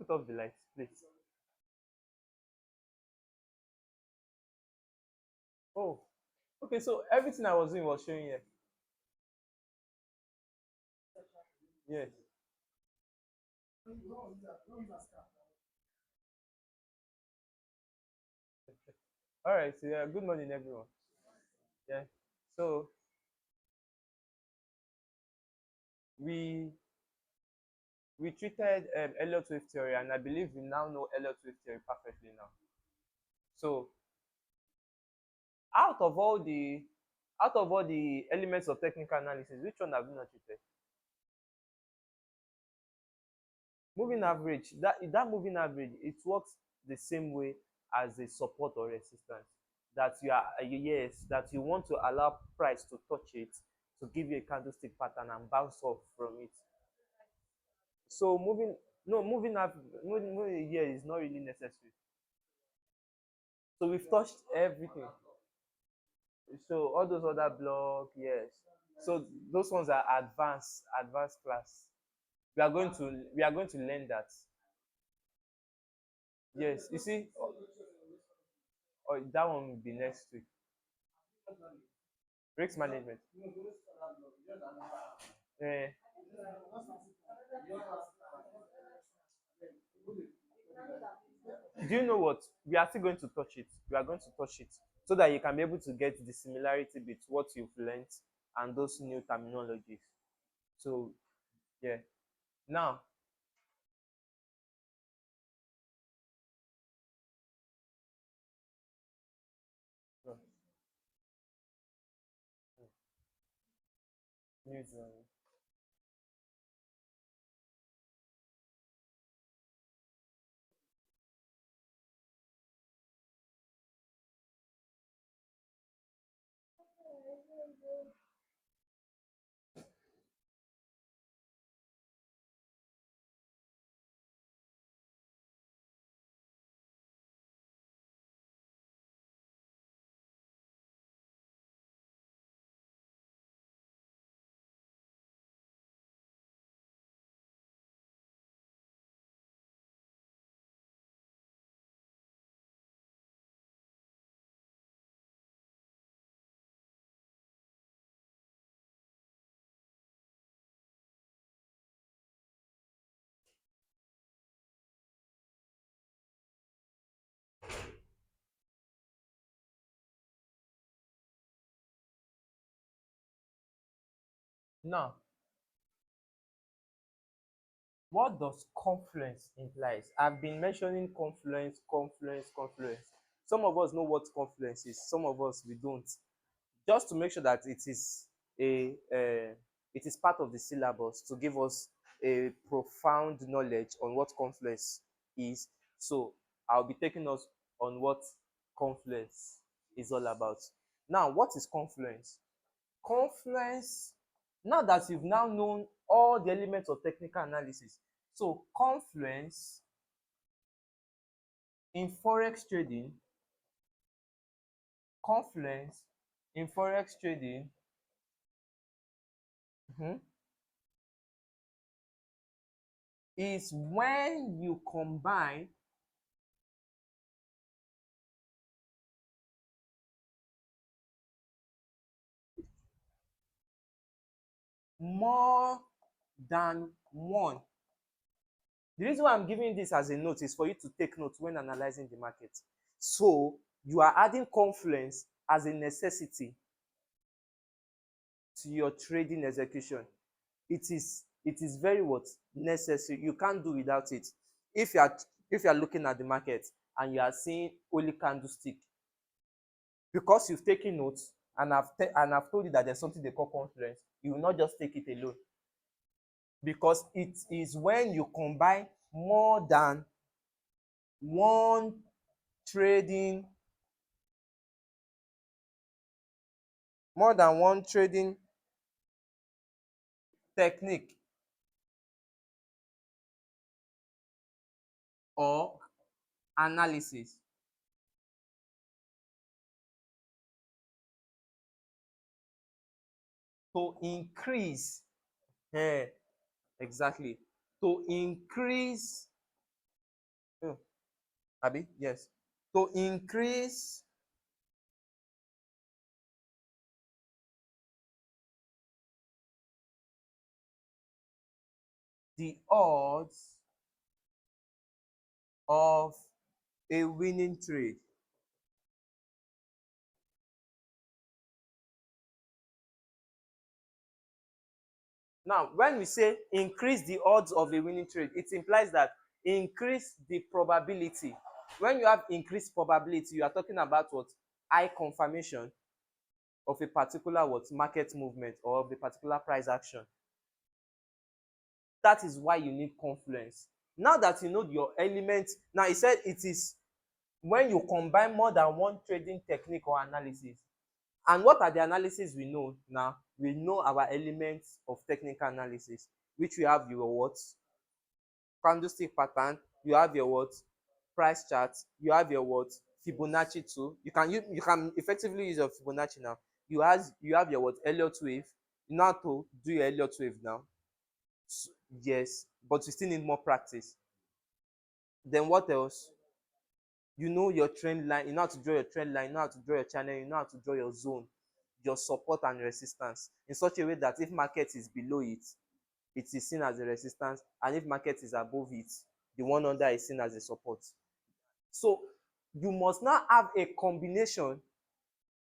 put off the light, please. Oh, okay. So everything I was doing was showing here. Yes. All right. So yeah, good morning, everyone. Yeah. So we we treated Elliott wave theory, and I believe we now know Elliott wave theory perfectly now. So out of all the out of all the elements of technical analysis, which one have you not treated? Moving average. That moving average, it works the same way as a support or resistance. That you are yes, that you want to allow price to touch it to give you a candlestick pattern and bounce off from it. So moving no moving up moving here is not really necessary. So we've touched everything. So all those other block, yes. So those ones are advanced class. We are going to learn that. Yes, you see, that one will be next week. Risk management. Eh, do you know what? We are still going to touch it. We are going to touch it so that you can be able to get the similarity between what you've learned and those new terminologies. So yeah. Now, uh, news. Now, what does confluence implies? I've been mentioning confluence. Some of us know what confluence is, some of us we don't. Just to make sure that it is part of the syllabus to give us a profound knowledge on what confluence is. So I'll be taking us on what confluence is all about. Now, what is confluence? Confluence, now that you've now known all the elements of technical analysis, so in forex trading, confluence in forex trading mhm, is when you combine more than one. The reason why I'm giving this as a note is for you to take note when analyzing the market. So you are adding confluence as a necessity to your trading execution. It is very what? Necessary. You can't do without it. If you are if you are looking at the market and you are seeing only candlestick, because you've taken notes and I've told you that there's something they call confluence, you will not just take it alone, because it is when you combine more than one trading more than one trading technique or analysis to increase exactly to increase Abi, yes. To increase the odds of a winning trade. Now, when we say increase the odds of a winning trade, it implies that increase the probability. When you have increased probability, you are talking about what? High confirmation of a particular what? Market movement or of a particular price action. That is why you need Confluence. Now that you know your elements, now he said it is when you combine more than one trading technique or analysis. And what are the analysis we know now? We know our elements of technical analysis, which we have your what? Candlestick pattern, you have your what? Price chart, you have your what? Fibonacci tool. You can effectively use your Fibonacci now. You have your what? Elliott wave. You know how to do your Elliott wave now. S- yes, but you still need more practice. Then what else? You know your trend line, you know how to draw your trend line, you know how to draw your channel, you know how to draw your zone, your support and resistance in such a way that if market is below it, it is seen as a resistance, and if market is above it, the one under is seen as a support. So you must now have a combination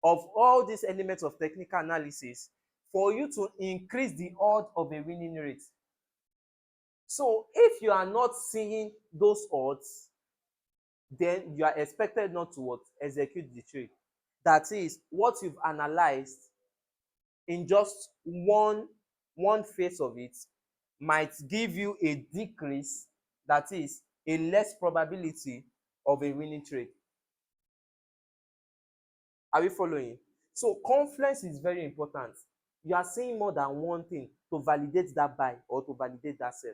of all these elements of technical analysis for you to increase the odds of a winning rate. So if you are not seeing those odds, then you are expected not to what? Execute the trade. That is, what you've analyzed in just one phase of it might give you a decrease, that is, a less probability of a winning trade. Are we following? So confluence is very important. You are seeing more than one thing to validate that buy or to validate that sell.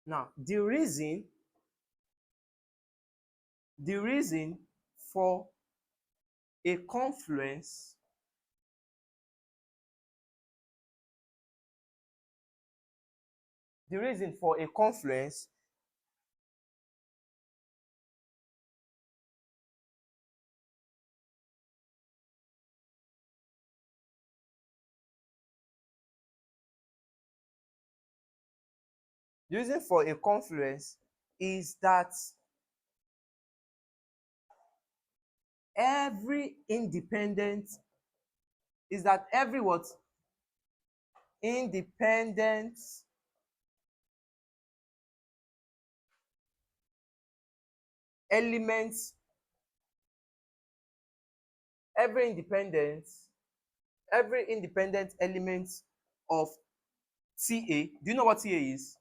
Now, the reason for a confluence the reason for a confluence the reason for a confluence is that every independent every what? Independent elements, every independent element of TA. Do you know what TA is?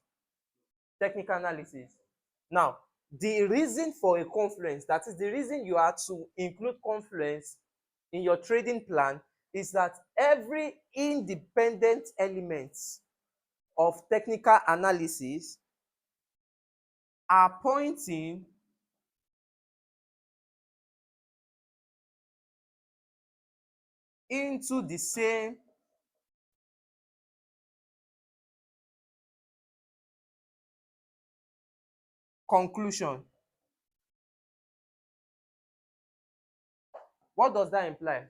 Technical analysis. Now, the reason for a confluence, that is the reason you are to include confluence in your trading plan, is that every independent element of technical analysis are pointing into the same conclusion. What does that imply?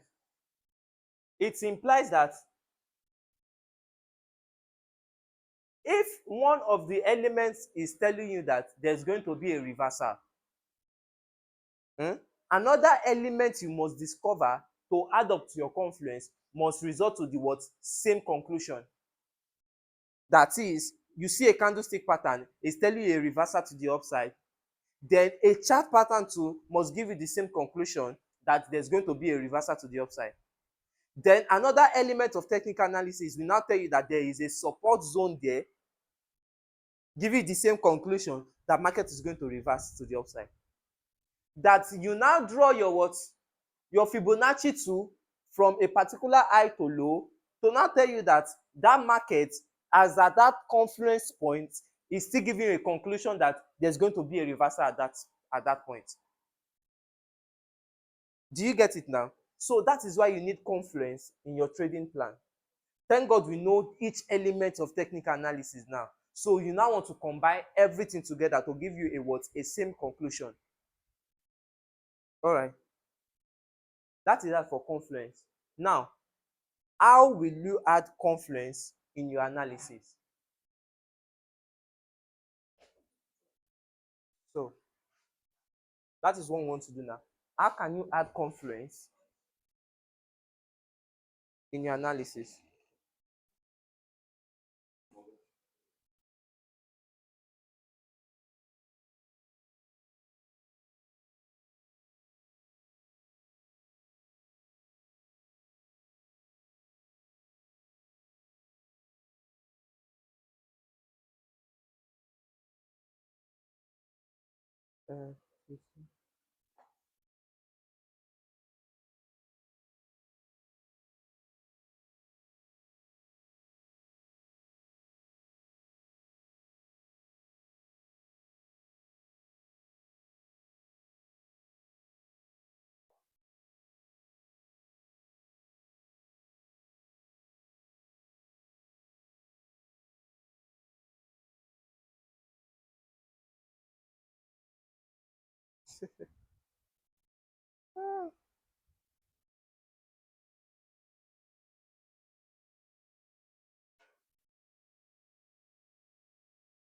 It implies that if one of the elements is telling you that there's going to be a reversal, another element you must discover to add up to your confluence must result to the what? Same conclusion. That is, you see a candlestick pattern is telling you a reversal to the upside, then a chart pattern too must give you the same conclusion, that there's going to be a reversal to the upside. Then another element of technical analysis will now tell you that there is a support zone there, give you the same conclusion that market is going to reverse to the upside. That you now draw your what? Your Fibonacci tool from a particular high to low to now tell you that that market, as at that confluence point, is still giving you a conclusion that there's going to be a reversal at that point. Do you get it now? So that is why you need confluence in your trading plan. Thank God we know each element of technical analysis now. So you now want to combine everything together to give you a what? A same conclusion. All right. That is that for confluence. Now, how will you add confluence in your analysis? So that is what we want to do now. How can you add confluence in your analysis? Uh,